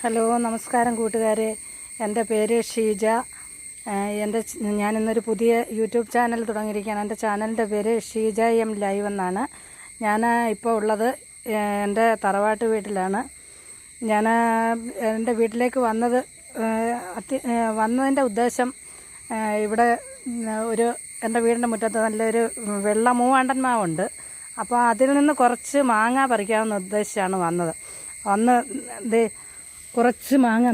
Hello, നമസ്കാരം കൂട്ടുകാരെ. എൻ്റെ പേര് ഷീജ. ഞാനിന്നൊരു പുതിയ യൂട്യൂബ് ചാനൽ തുടങ്ങിയിരിക്കുകയാണ്. എൻ്റെ ചാനലിൻ്റെ പേര് ഷീജ എം ലൈവ് എന്നാണ്. ഞാൻ ഇപ്പോൾ ഉള്ളത് എൻ്റെ തറവാട്ട് വീട്ടിലാണ്. ഞാൻ എൻ്റെ വീട്ടിലേക്ക് വന്നതിൻ്റെ ഉദ്ദേശം, ഇവിടെ എൻ്റെ വീടിൻ്റെ മുറ്റത്ത് നല്ലൊരു വെള്ള മൂവാണ്ടൻ മാവുണ്ട്. അപ്പോൾ അതിൽ നിന്ന് കുറച്ച് മാങ്ങ പറിക്കാമെന്ന് ഉദ്ദേശിച്ചാണ് വന്നത്. കുറച്ച് മാങ്ങ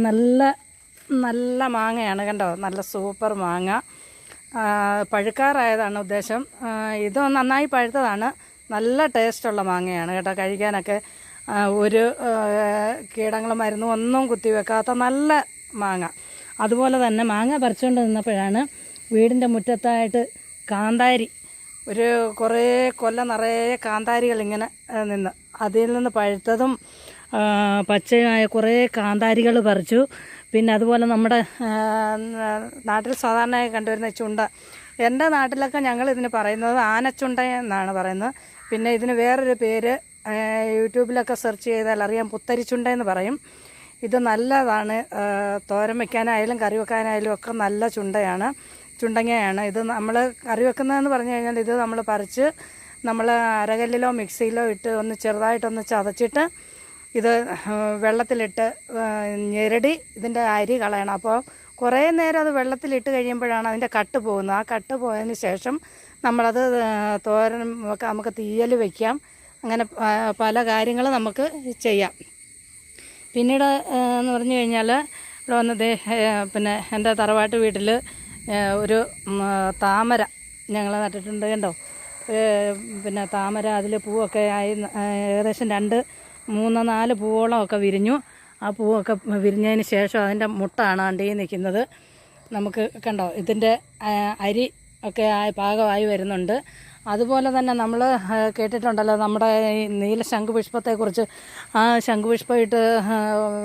നല്ല മാങ്ങയാണ്, കണ്ടോ, നല്ല സൂപ്പർ മാങ്ങ. പഴുക്കാറായതാണ് ഉദ്ദേശം. ഇത് നന്നായി പഴുത്തതാണ്. നല്ല ടേസ്റ്റുള്ള മാങ്ങയാണ് കേട്ടോ. കഴിക്കാനൊക്കെ ഒരു കീടങ്ങളും മരുന്നും ഒന്നും കുത്തിവെക്കാത്ത നല്ല മാങ്ങ. അതുപോലെ തന്നെ മാങ്ങ പറിച്ചുകൊണ്ട് നിന്നപ്പോഴാണ് വീടിൻ്റെ മുറ്റത്തായിട്ട് കാന്താരി, കുറേ കൊല്ലം നിറയെ കാന്താരികൾ ഇങ്ങനെ നിന്ന്, അതിൽ നിന്ന് പഴുത്തതും പച്ചയായ കുറേ കാന്താരികൾ പറിച്ചു. പിന്നെ അതുപോലെ നമ്മുടെ നാട്ടിൽ സാധാരണയായി കണ്ടുവരുന്ന ചുണ്ട, എൻ്റെ നാട്ടിലൊക്കെ ഞങ്ങൾ ഇതിന് പറയുന്നത് ആനച്ചുണ്ട എന്നാണ് പറയുന്നത്. പിന്നെ ഇതിന് വേറൊരു പേര് യൂട്യൂബിലൊക്കെ സെർച്ച് ചെയ്താൽ അറിയാം, പുത്തരിച്ചുണ്ട എന്ന് പറയും. ഇത് നല്ലതാണ്, തോരൻ വയ്ക്കാനായാലും കറി വെക്കാനായാലും ഒക്കെ നല്ല ചുണ്ടങ്ങയാണ്. ഇത് നമ്മൾ കറി വെക്കുന്നതെന്ന് പറഞ്ഞു കഴിഞ്ഞാൽ, ഇത് നമ്മൾ പറിച്ച് നമ്മൾ അരകല്ലിലോ മിക്സിയിലോ ഇട്ട് ചെറുതായിട്ടൊന്ന് ചതച്ചിട്ട് ഇത് വെള്ളത്തിലിട്ട് ഞെരടി ഇതിൻ്റെ അരി കളയണം. അപ്പോൾ കുറേ നേരം അത് വെള്ളത്തിലിട്ട് കഴിയുമ്പോഴാണ് അതിൻ്റെ കട്ട് പോകുന്നത്. ആ കട്ട് പോയതിന് ശേഷം നമ്മളത് തോരൻ നമുക്ക് തീയൽ വയ്ക്കാം. അങ്ങനെ പല കാര്യങ്ങൾ നമുക്ക് ചെയ്യാം. പിന്നീട് എന്ന് പറഞ്ഞു കഴിഞ്ഞാൽ, ഇവിടെ വന്നത് പിന്നെ എൻ്റെ തറവാട്ട് വീട്ടിൽ ഒരു താമര ഞങ്ങൾ നട്ടിട്ടുണ്ട്, കണ്ടോ. പിന്നെ താമര, അതിൽ പൂവൊക്കെ ആയി ഏകദേശം 2, 3, 4 പൂവോളമൊക്കെ വിരിഞ്ഞു. ആ പൂവൊക്കെ വിരിഞ്ഞതിന് ശേഷം അതിൻ്റെ മുട്ടാണ് അണ്ടി നിൽക്കുന്നത്. നമുക്ക് കണ്ടോ, ഇതിൻ്റെ അരി ഒക്കെ പാകമായി വരുന്നുണ്ട്. അതുപോലെ തന്നെ നമ്മൾ കേട്ടിട്ടുണ്ടല്ലോ നമ്മുടെ ഈ നീല ശംഖുപുഷ്പത്തെക്കുറിച്ച്. ആ ശംഖുപുഷ്പം ഇട്ട്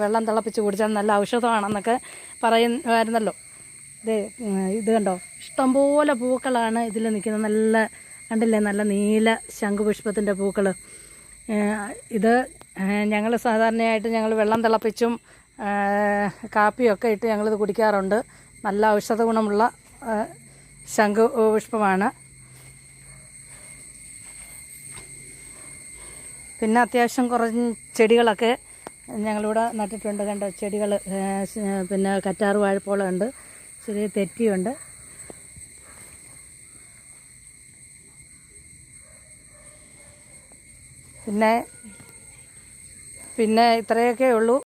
വെള്ളം തിളപ്പിച്ച് കുടിച്ചാൽ നല്ല ഔഷധമാണെന്നൊക്കെ പറയുമായിരുന്നല്ലോ. ഇത് കണ്ടോ, ഇഷ്ടംപോലെ പൂക്കളാണ് ഇതിൽ നിൽക്കുന്നത്. കണ്ടില്ലേ, നല്ല നീല ശംഖുപുഷ്പത്തിൻ്റെ പൂക്കൾ. ഇത് ഞങ്ങൾ സാധാരണയായിട്ട് വെള്ളം തിളപ്പിച്ചും കാപ്പിയൊക്കെ ഇട്ട് ഞങ്ങളിത് കുടിക്കാറുണ്ട്. നല്ല ഔഷധ ഗുണമുള്ള ശംഖുപുഷ്പമാണ്. പിന്നെ അത്യാവശ്യം കുറച്ച് ചെടികളൊക്കെ ഞങ്ങളിവിടെ നട്ടിട്ടുണ്ട്, കണ്ടോ. ചെടികൾ പിന്നെ കറ്റാർ വാഴപ്പോളമുണ്ട്, ചെറിയ തെറ്റിയുണ്ട്. പിന്നെ ഇത്രയൊക്കെ ഉള്ളൂ.